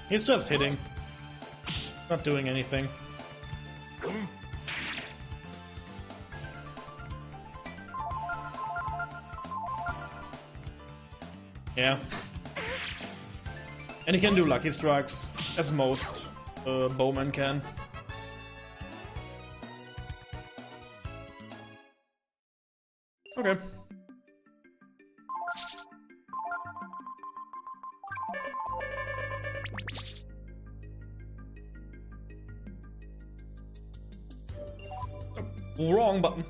He's just hitting. Not doing anything. Yeah. And he can do lucky strikes, as most bowmen can. Okay. Oh, wrong button.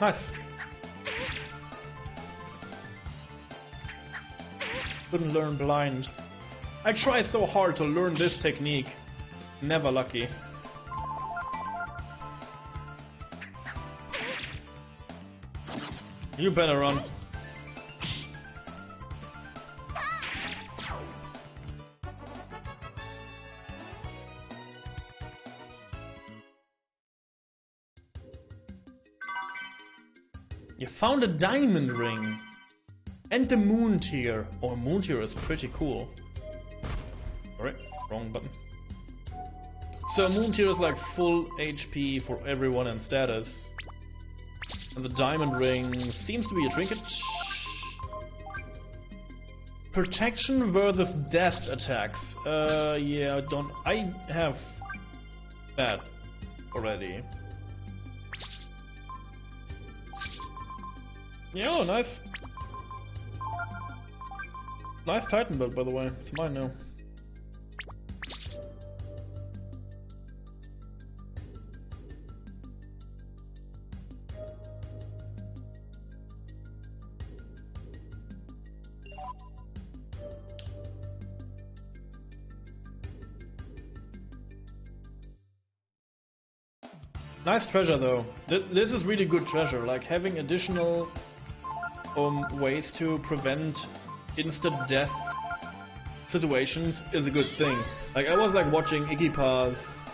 Nice. Couldn't learn blind. I try so hard to learn this technique. Never lucky. You better run. You found a diamond ring. And the moon tier. Oh, moon tier is pretty cool. Alright, wrong button. So moon tier is like full HP for everyone and status. And the diamond ring seems to be a trinket. Protection versus death attacks. Yeah, I have that already. Yeah, oh, nice. Nice Titan build, by the way. It's mine now. Nice treasure though. This is really good treasure. Like having additional ways to prevent instant death situations is a good thing. Like I was like watching Ikipa's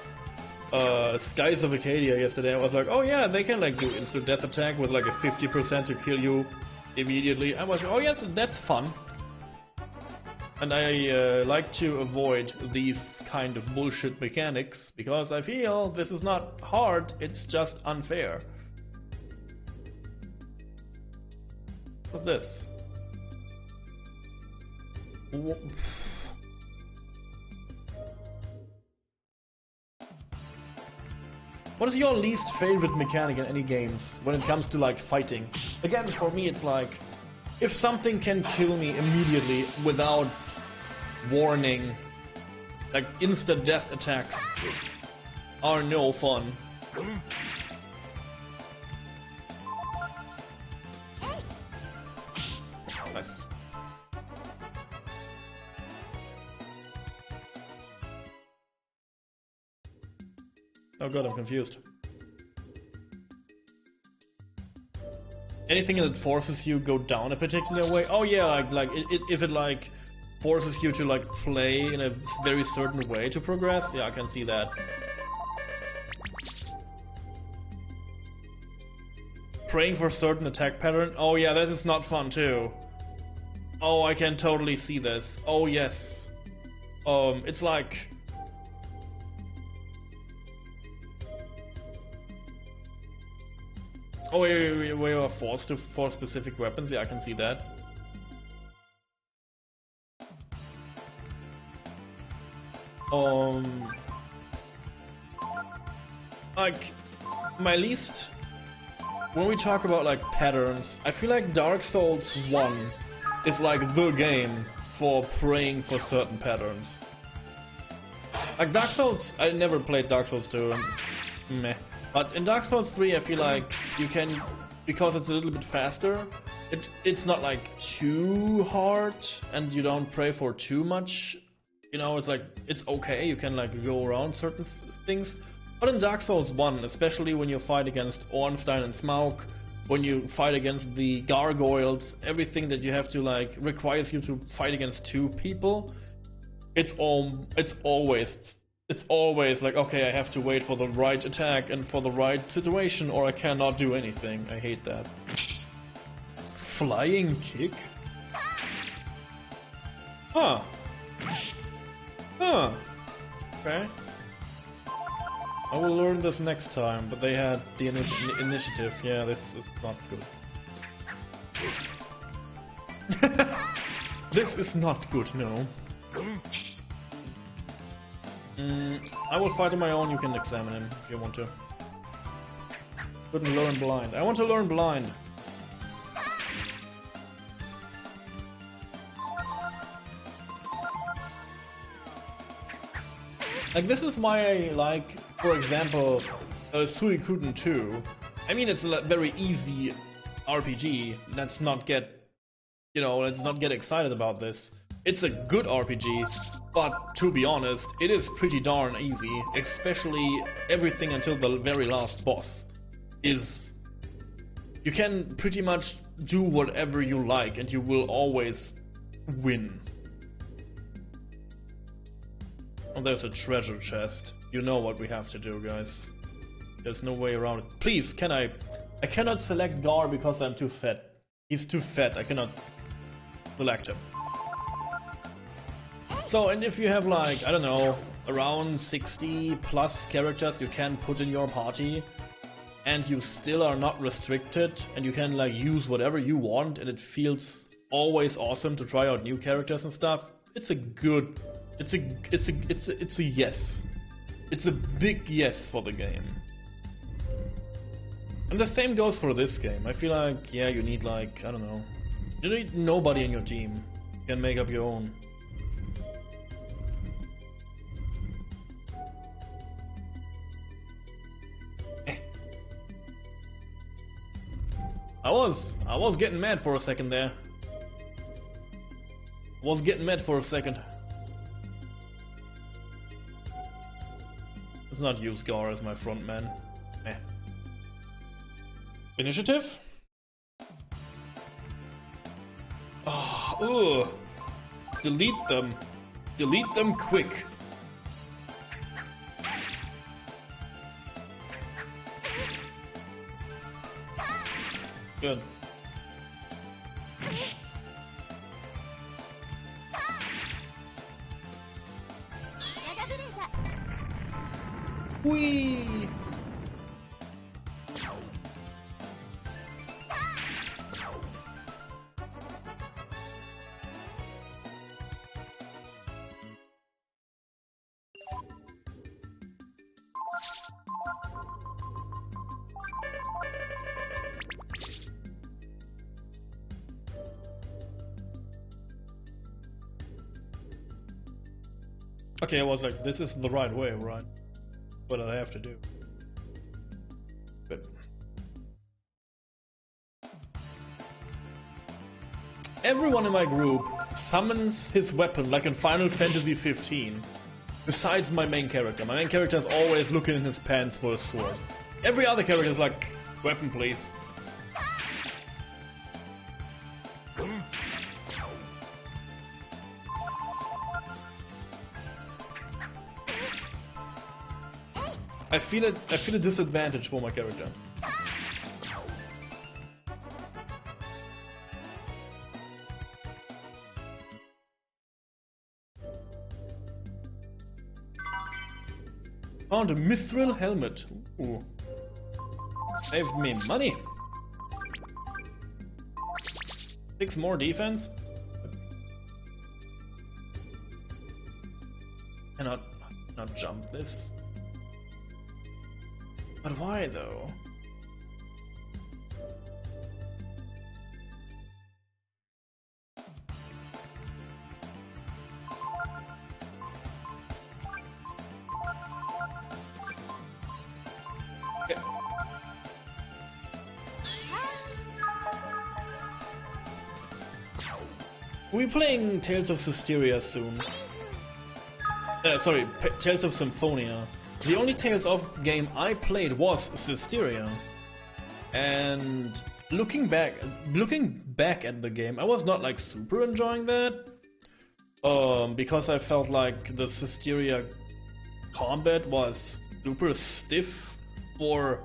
Skies of Acadia yesterday. I was like, oh yeah, they can like do instant death attack with like a 50% to kill you immediately. I was like, oh yes, that's fun. And I like to avoid these kind of bullshit mechanics because I feel this is not hard, it's just unfair. What's this? What is your least favorite mechanic in any games when it comes to like fighting? Again, for me it's like, if something can kill me immediately without warning, like instant death attacks are no fun. Nice. Oh god, I'm confused. Anything that forces you go down a particular way? Oh yeah, like if it like forces you to like play in a very certain way to progress. Yeah, I can see that. Praying for certain attack pattern. Oh yeah, this is not fun too. Oh, I can totally see this. Oh yes. It's like oh we are forced to for specific weapons. Yeah, I can see that. Like my least, when we talk about like patterns, I feel like Dark Souls 1 is like the game for praying for certain patterns. Like Dark Souls, I never played Dark Souls 2, and meh. But in Dark Souls 3 I feel like you can, because it's a little bit faster, it's not like too hard and you don't pray for too much You know, it's like, it's okay, you can like go around certain things. But in Dark Souls 1, especially when you fight against Ornstein and Smaug, when you fight against the gargoyles, everything that you have to like requires you to fight against two people. It's always like, okay, I have to wait for the right attack and for the right situation, or I cannot do anything. I hate that. Flying kick? Huh. Huh. Okay. I will learn this next time, but they had the initiative. Yeah, this is not good. This is not good, no. I will fight on my own, you can examine him if you want to. Couldn't learn blind. I want to learn blind. Like, this is why, like, for example, Suikoden 2. I mean, it's a very easy RPG. Let's not get, you know, let's not get excited about this. It's a good RPG, but to be honest, it is pretty darn easy, especially everything until the very last boss. You can pretty much do whatever you like and you will always win. Oh, there's a treasure chest. You know what we have to do, guys. There's no way around it. Please, can I cannot select Gar because I'm too fat. He's too fat, I cannot select him. So, and if you have like, I don't know, around 60 plus characters you can put in your party, and you still are not restricted, and you can like use whatever you want, and it feels always awesome to try out new characters and stuff, it's a good, it's a yes. It's a big yes for the game. And the same goes for this game. I feel like, yeah, you need like, I don't know, you need nobody in your team. You can make up your own. I was getting mad for a second there. Was getting mad for a second. Let's not use Gar as my front man. Eh. Initiative? Oh, ugh. Delete them. Delete them quick. Good. Whee! Okay, I was like, this is the right way, right? What did I have to do? Good. Everyone in my group summons his weapon like in Final Fantasy 15. Besides my main character. My main character is always looking in his pants for a sword. Every other character is like, weapon please. I feel a disadvantage for my character. Found a mithril helmet. Ooh. Saved me money. 6 more defense. Cannot jump this. But why though? Okay. We're playing Tales of Systeria soon. sorry, Tales of Symphonia. The only Tales of game I played was Systeria. And looking back at the game, I was not like super enjoying that. Because I felt like the Systeria combat was super stiff for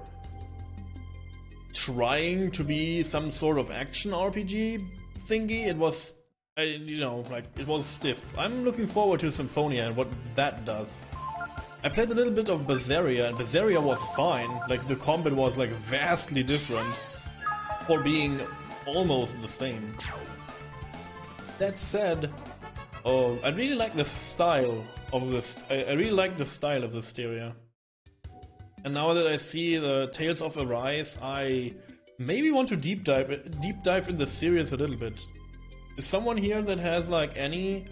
trying to be some sort of action RPG thingy. It was, you know, like, it was stiff. I'm looking forward to Symphonia and what that does. I played a little bit of Berseria, and Berseria was fine. Like, the combat was like vastly different for being almost the same. That said, I really like the style of this. I really like the style of the Systeria. And now that I see the Tales of Arise, I maybe want to deep dive in the series a little bit. Is someone here that has like any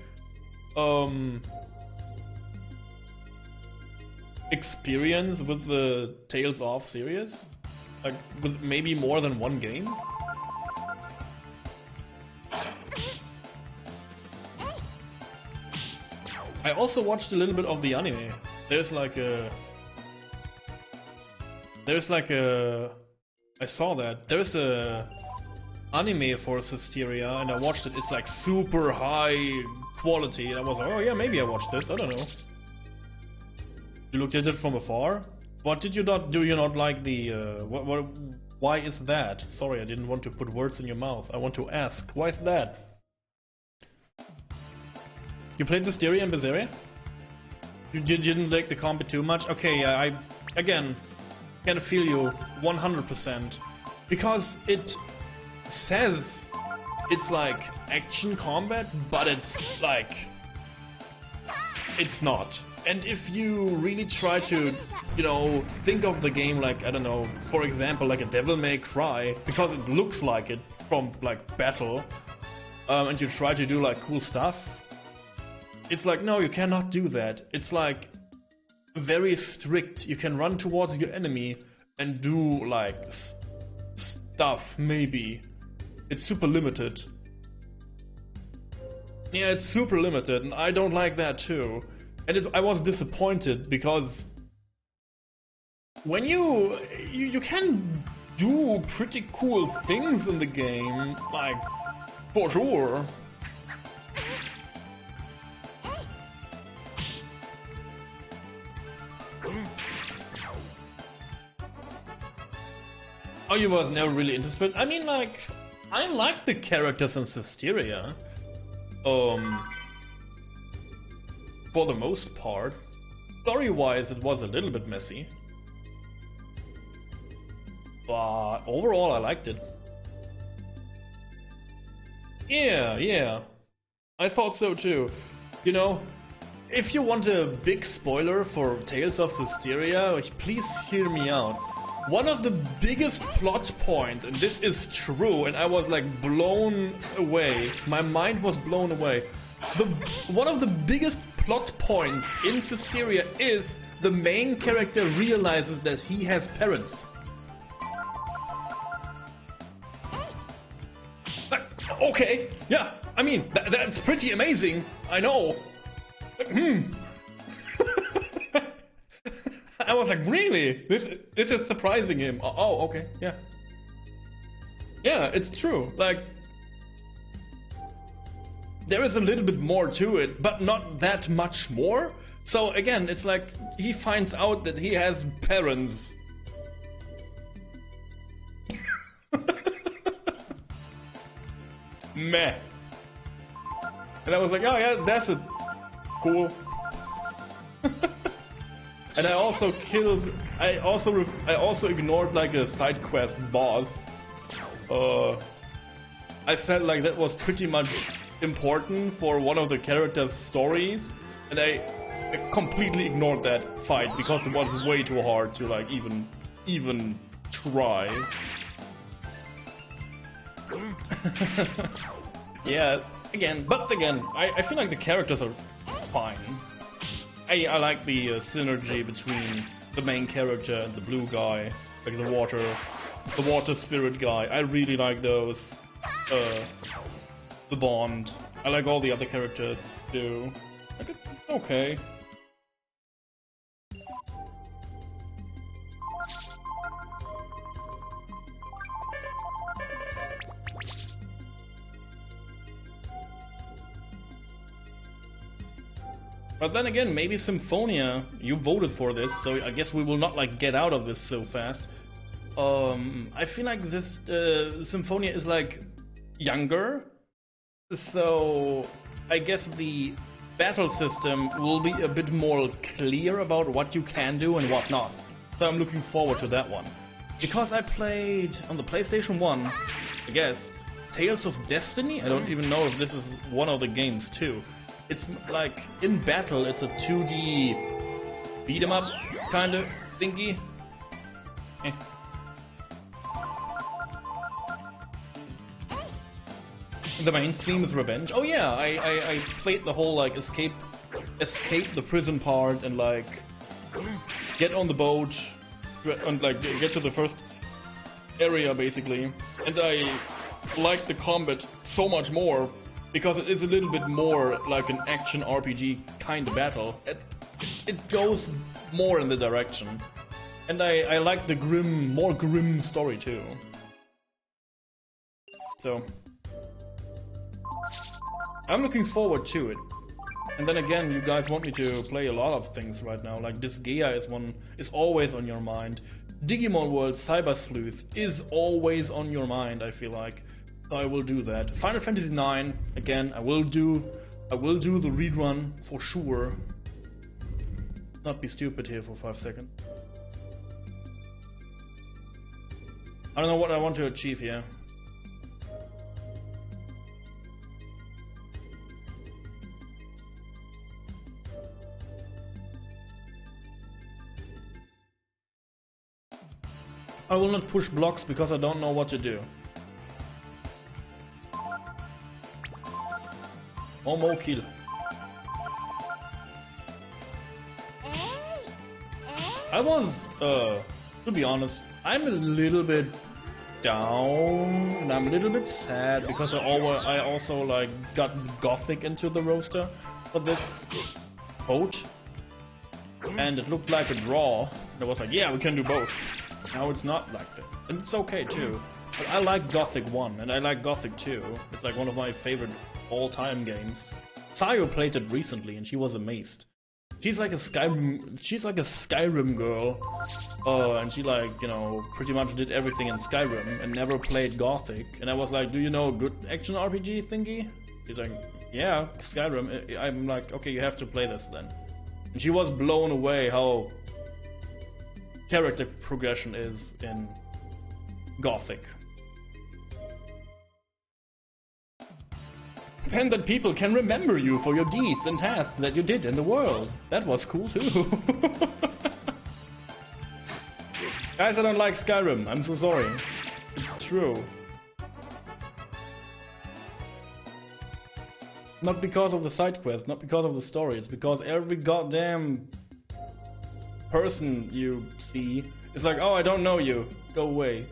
experience with the Tales of series? Like with maybe more than one game? I also watched a little bit of the anime. There's like a... I saw that. There's a anime for Systeria, and I watched it. It's like super high quality, and I was like, oh yeah, maybe I watched this. I don't know. You looked at it from afar? What did you not... Do you not like the... why is that? Sorry, I didn't want to put words in your mouth. I want to ask. Why is that? You played Systeria and Berseria? You didn't like the combat too much? Okay, yeah, I... Again... can feel you 100% because it says it's like action combat, but it's like it's not. And if you really try to, you know, think of the game like, I don't know, for example, like a Devil May Cry, because it looks like it from like battle, and you try to do like cool stuff, it's like, no, you cannot do that. It's like very strict. You can run towards your enemy and do like stuff, maybe. It's super limited. Yeah, it's super limited, and I don't like that too. And I was disappointed because when you can do pretty cool things in the game, like, for sure. Oh, you was never really interested? I mean, like, I like the characters in Systeria. For the most part. Story-wise, it was a little bit messy. But overall, I liked it. Yeah. I thought so too. You know, if you want a big spoiler for Tales of Systeria, please hear me out. One of the biggest plot points, and this is true, and I was like blown away. My mind was blown away. One of the biggest plot points in Systeria is the main character realizes that he has parents. Okay, yeah, I mean, that's pretty amazing, I know. I was like, really? This is surprising him. Oh, okay, yeah. Yeah, it's true. Like, there is a little bit more to it, but not that much more. So again, it's like he finds out that he has parents. Meh. And I was like, oh yeah, that's a cool. And I also killed. I also ignored like a side quest boss. I felt like that was pretty much important for one of the characters' stories, and I completely ignored that fight because it was way too hard to like even try. Yeah, but again, I feel like the characters are fine. I like the synergy between the main character and the blue guy, like the water spirit guy. I really like those. The bond. I like all the other characters too. Like, okay. But then again, maybe Symphonia, you voted for this, so I guess we will not like get out of this so fast. I feel like this Symphonia is like younger, so I guess the battle system will be a bit more clear about what you can do and what not. So I'm looking forward to that one. Because I played on the PlayStation 1, I guess, Tales of Destiny? I don't even know if this is one of the games too. It's like, in battle, it's a 2D beat 'em up kind of thingy. Eh. The main theme is revenge. Oh yeah, I played the whole like escape the prison part and like get on the boat and like get to the first area basically. And I like the combat so much more because it is a little bit more like an action RPG kind of battle. It goes more in the direction. And I like the more grim story too. So I'm looking forward to it. And then again, you guys want me to play a lot of things right now. Like Disgaea is always on your mind. Digimon World Cyber Sleuth is always on your mind, I feel like. So I will do that. Final Fantasy IX, again, I will do the read-run for sure. Not be stupid here for 5 seconds. I don't know what I want to achieve here. I will not push blocks because I don't know what to do. Omo kill. I was, to be honest, I'm a little bit down and I'm a little bit sad because I also like got Gothic into the roster for this vote, and it looked like a draw. And I was like, yeah, we can do both. Now it's not like this, and it's okay too. But I like Gothic 1 and I like Gothic 2. It's like one of my favorite all-time games. Sayo played it recently and she was amazed. She's like a Skyrim girl, and she like, you know, pretty much did everything in Skyrim and never played Gothic. And I was like, do you know a good action RPG thingy? She's like, yeah, Skyrim. I'm like, okay, you have to play this then. And she was blown away how character progression is in Gothic. And that people can remember you for your deeds and tasks that you did in the world. That was cool too. Guys, I don't like Skyrim. I'm so sorry. It's true. Not because of the side quest, not because of the story. It's because every goddamn person you see is like, oh, I don't know you. Go away.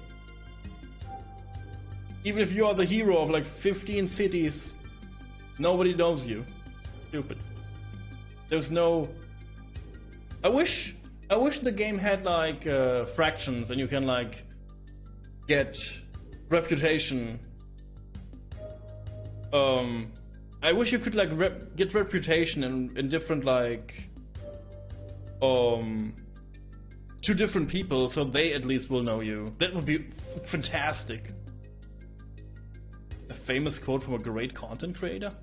Even if you are the hero of like 15 cities, nobody knows you. Stupid. There's no... I wish the game had like fractions and you can like get reputation. I wish you could like get reputation in different like to different people, so they at least will know you. That would be fantastic. A famous quote from a great content creator.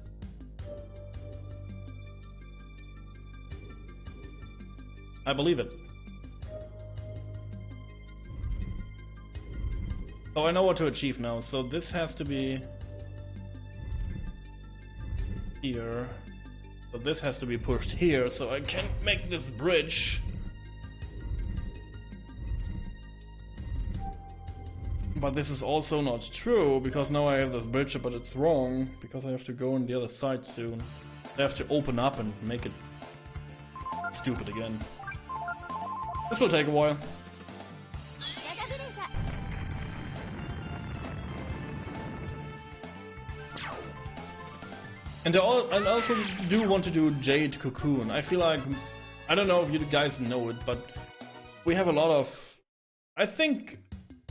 I believe it. Oh, I know what to achieve now, so this has to be here. So this has to be pushed here, so I can make this bridge. But this is also not true, because now I have this bridge, but it's wrong, because I have to go on the other side soon. I have to open up and make it stupid again. This will take a while. And I also do want to do Jade Cocoon. I feel like, I don't know if you guys know it, but we have a lot of... I think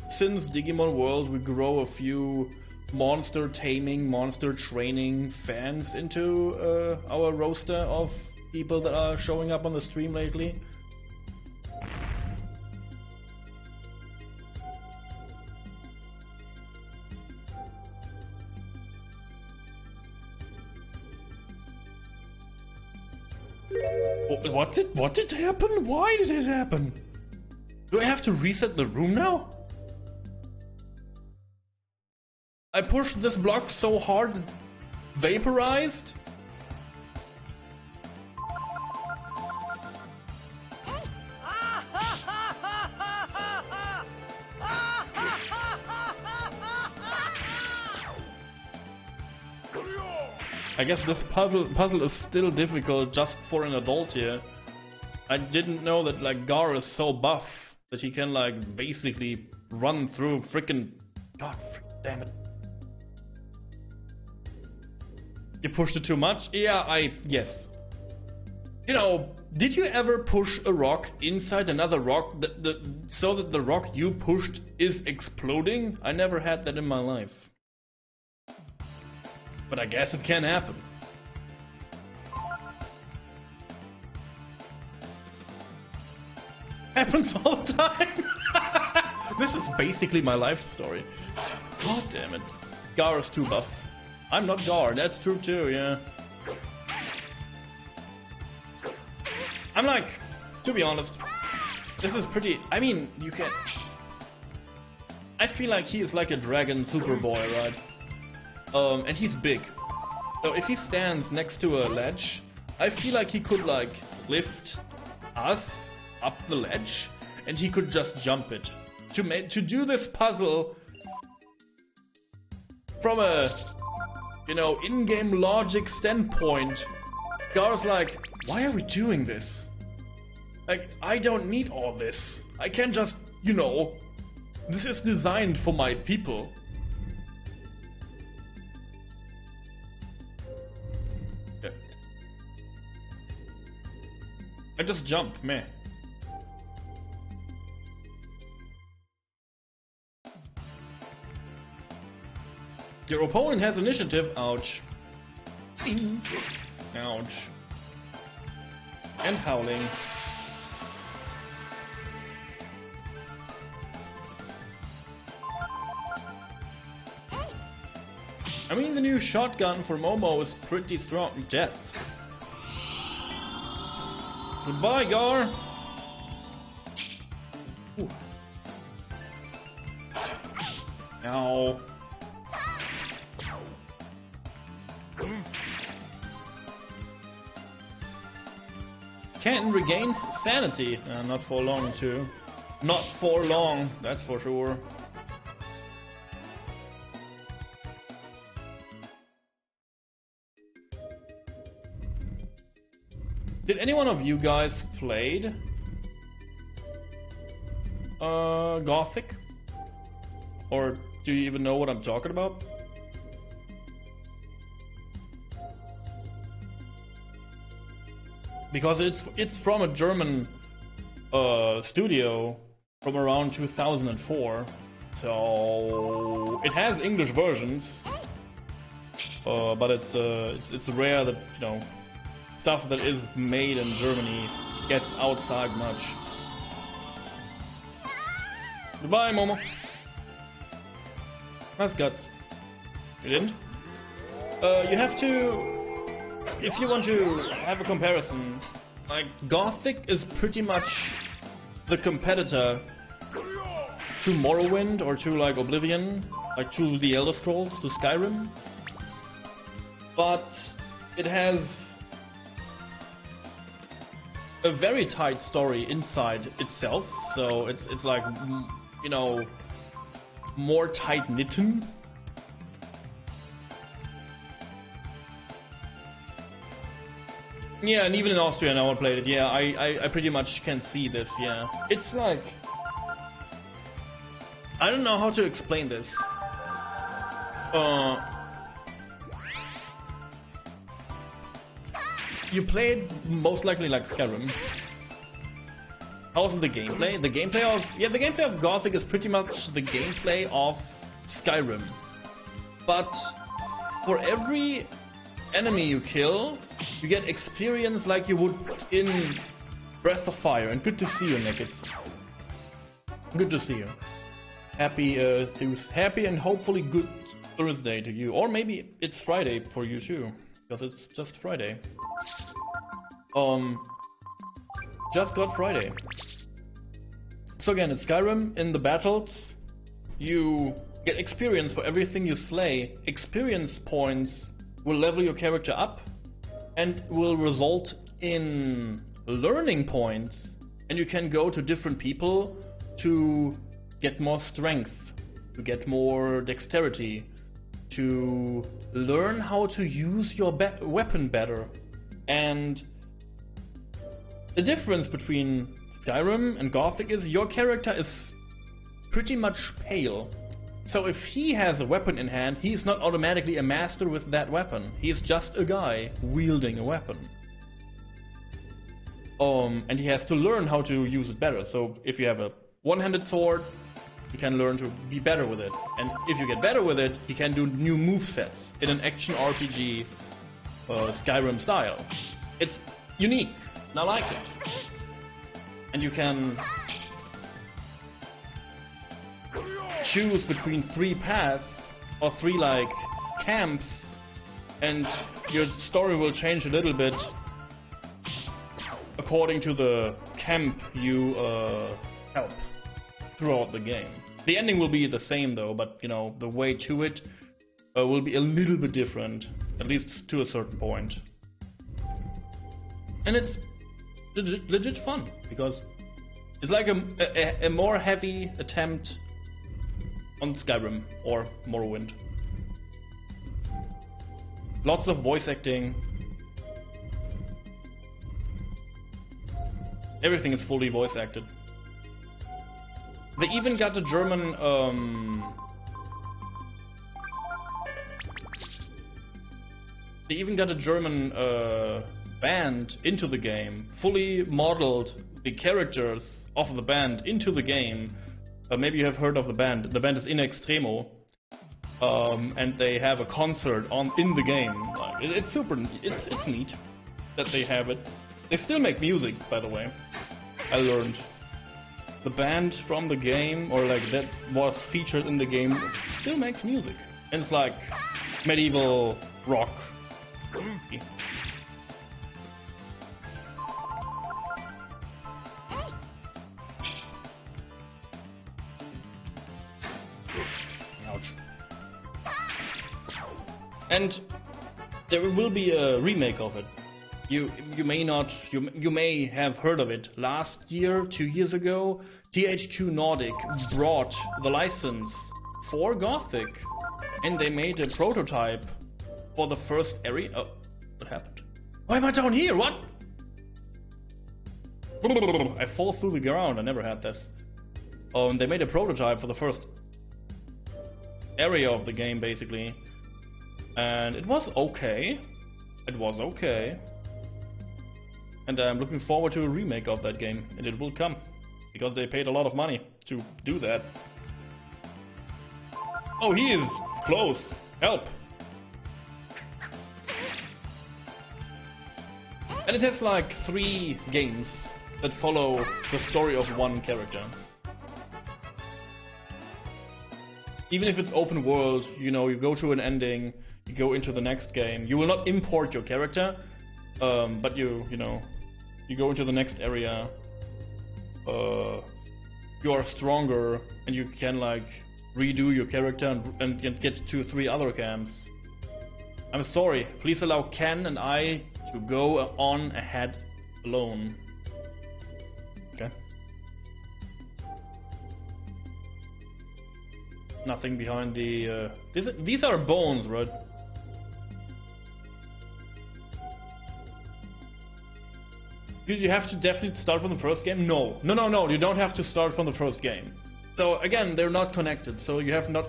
since Digimon World we grow a few monster taming, monster training fans into our roster of people that are showing up on the stream lately. What did happen? Why did it happen? Do I have to reset the room now? I pushed this block so hard it vaporized? I guess this puzzle is still difficult just for an adult here. I didn't know that like Gar is so buff that he can like basically run through frickin' damn it. You pushed it too much? Yeah, yes. You know, did you ever push a rock inside another rock so that the rock you pushed is exploding? I never had that in my life. But I guess it can happen. Happens all the time. This is basically my life story. God damn it. Gar is too buff. I'm not Gar, that's true too, yeah. I'm like, to be honest, this is pretty, I mean, you can... I feel like he is like a dragon Superboy, right? And he's big. So if he stands next to a ledge, I feel like he could like lift us up the ledge and he could just jump it. To do this puzzle from a, you know, in-game logic standpoint, Gar's like, why are we doing this? Like, I don't need all this. I can just, you know, this is designed for my people. Okay. I just jumped, meh. Your opponent has initiative. Ouch. Bing. Ouch. And howling. I mean, the new shotgun for Momo is pretty strong. Death. Goodbye, Gar. Ooh. Ow. Ken regains sanity. Not for long, too. Not for long, that's for sure. Did any one of you guys played Gothic? Or do you even know what I'm talking about? Because it's from a German studio from around 2004, so it has English versions, but it's rare that, you know, stuff that is made in Germany gets outside much. Goodbye, Momo. Nice guts. You didn't? You have to. If you want to have a comparison, like, Gothic is pretty much the competitor to Morrowind or to, like, Oblivion, like to the Elder Scrolls, to Skyrim. But it has a very tight story inside itself, so it's like, you know, more tight-knitten. Yeah, and even in Austria, no one played it. Yeah, I pretty much can see this, yeah. It's like... I don't know how to explain this. You played most likely like Skyrim. How's the gameplay? The gameplay of Gothic is pretty much the gameplay of Skyrim. But for every enemy you kill, you get experience like you would in Breath of Fire. And good to see you, Nick. It's good to see you. Happy happy and hopefully good Thursday to you. Or maybe it's Friday for you too, because it's just Friday. Just got Friday. So again, it's Skyrim. In the battles, you get experience for everything you slay. Experience points will level your character up and will result in learning points. And you can go to different people to get more strength, to get more dexterity, to learn how to use your weapon better. And the difference between Skyrim and Gothic is your character is pretty much pale. So if he has a weapon in hand, he's not automatically a master with that weapon. He's just a guy wielding a weapon. And he has to learn how to use it better. So if you have a one-handed sword, he can learn to be better with it. And if you get better with it, he can do new movesets in an action RPG Skyrim style. It's unique, and I like it. And you can choose between 3 paths or 3 like camps, and your story will change a little bit according to the camp you help throughout the game. The ending will be the same though, but you know, the way to it will be a little bit different, at least to a certain point. And it's legit fun, because it's like a more heavy attempt on Skyrim or Morrowind. Lots of voice acting. Everything is fully voice acted. They even got a German band into the game, fully modeled the characters of the band into the game. Maybe you have heard of the band. The band is In Extremo, and they have a concert in the game. It's super. It's neat that they have it. They still make music, by the way. I learned the band from the game, or like that was featured in the game, still makes music, and it's like medieval rock. Ouch. And there will be a remake of it. You may have heard of it. Last year, 2 years ago, THQ Nordic brought the license for Gothic, and they made a prototype for the first area. Oh, what happened? Why am I down here? What? I fall through the ground. I never had this. They made a prototype for the first area of the game, basically, and it was okay. It was okay. And I'm looking forward to a remake of that game, and it will come, because they paid a lot of money to do that. Oh, he is close. Help. And it has like 3 games that follow the story of one character. Even if it's open world, you know, you go to an ending, you go into the next game. You will not import your character, but you know, you go into the next area. You are stronger, and you can like redo your character and get 2 or 3 other camps. I'm sorry, please allow Ken and I to go on ahead alone. Okay. Nothing behind the... These are bones, right? Do you have to definitely start from the first game? No. No, you don't have to start from the first game. So again, they're not connected, so you have not...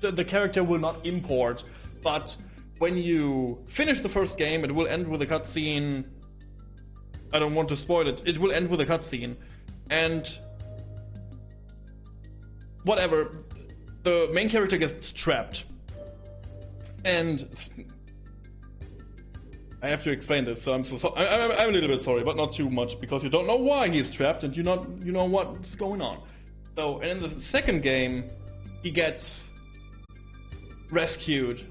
The character will not import, but when you finish the first game, it will end with a cutscene. I don't want to spoil it. It will end with a cutscene. And... whatever. The main character gets trapped. And I have to explain this, so I'm so sorry. I'm a little bit sorry, but not too much, because you don't know why he's trapped and you know what's going on. So, and in the second game, he gets rescued.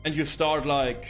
And you start like